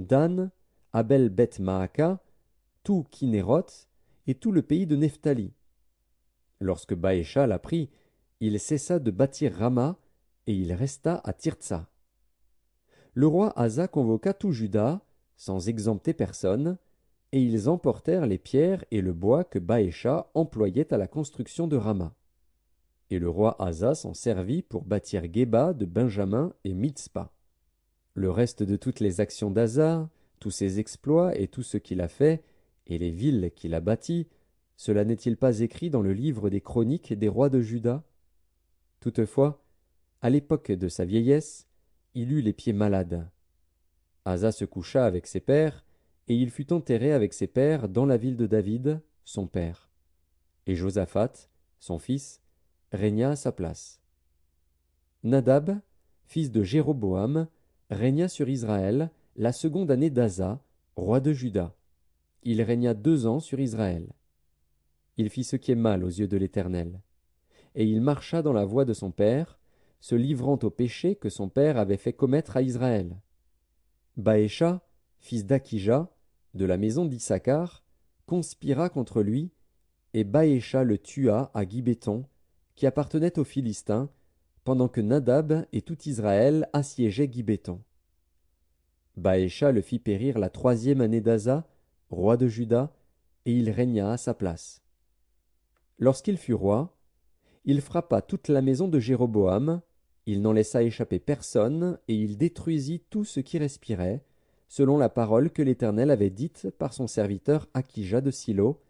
Dan, Abel-Beth-Maaka, tout Kinéroth et tout le pays de Nephtali. Lorsque Baécha l'apprit, il cessa de bâtir Rama et il resta à Tirtsa. Le roi Asa convoqua tout Juda, sans exempter personne, et ils emportèrent les pierres et le bois que Baécha employait à la construction de Rama. Et le roi Asa s'en servit pour bâtir Géba de Benjamin et Mitzpa. Le reste de toutes les actions d'Asa, tous ses exploits et tout ce qu'il a fait, et les villes qu'il a bâties, cela n'est-il pas écrit dans le livre des chroniques des rois de Juda? Toutefois, à l'époque de sa vieillesse, il eut les pieds malades. Asa se coucha avec ses pères, et il fut enterré avec ses pères dans la ville de David, son père. Et Josaphat, son fils, régna à sa place. Nadab, fils de Jéroboam, régna sur Israël la seconde année d'Asa, roi de Juda. Il régna 2 ans sur Israël. Il fit ce qui est mal aux yeux de l'Éternel. Et il marcha dans la voie de son père, se livrant au péché que son père avait fait commettre à Israël. Baécha, fils d'Akija, de la maison d'Issachar, conspira contre lui, et Baécha le tua à Gibéton, qui appartenait aux Philistins, pendant que Nadab et tout Israël assiégeaient Gibéton. Baécha le fit périr la 3e année d'Asa, roi de Juda, et il régna à sa place. Lorsqu'il fut roi, il frappa toute la maison de Jéroboam, il n'en laissa échapper personne, et il détruisit tout ce qui respirait, selon la parole que l'Éternel avait dite par son serviteur Akija de Silo,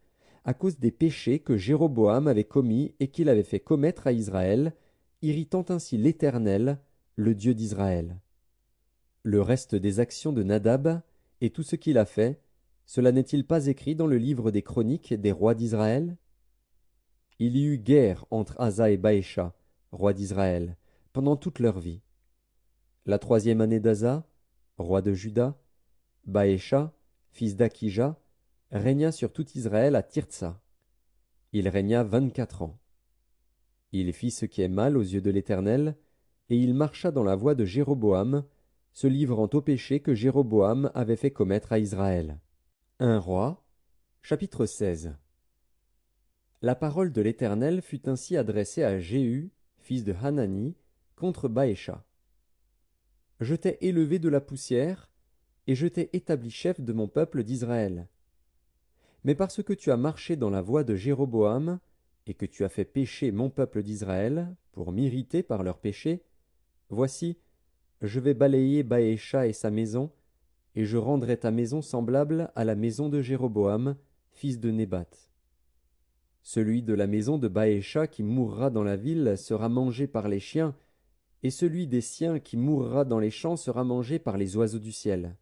à cause des péchés que Jéroboam avait commis et qu'il avait fait commettre à Israël, irritant ainsi l'Éternel, le Dieu d'Israël. Le reste des actions de Nadab, et tout ce qu'il a fait, cela n'est-il pas écrit dans le livre des chroniques des rois d'Israël? Il y eut guerre entre Asa et Baécha, roi d'Israël, pendant toute leur vie. La 3e année d'Asa, roi de Juda, Baécha, fils d'Akija, régna sur tout Israël à Tirtsa. Il régna 24 ans. Il fit ce qui est mal aux yeux de l'Éternel, et il marcha dans la voie de Jéroboam, se livrant au péché que Jéroboam avait fait commettre à Israël. 1 Roi, chapitre 16. La parole de l'Éternel fut ainsi adressée à Jéhu, fils de Hanani, contre Baécha. Je t'ai élevé de la poussière, et je t'ai établi chef de mon peuple d'Israël. Mais parce que tu as marché dans la voie de Jéroboam, et que tu as fait pécher mon peuple d'Israël, pour m'irriter par leurs péchés, voici, je vais balayer Baécha et sa maison, et je rendrai ta maison semblable à la maison de Jéroboam, fils de Nébat. Celui de la maison de Baécha qui mourra dans la ville sera mangé par les chiens, et celui des siens qui mourra dans les champs sera mangé par les oiseaux du ciel.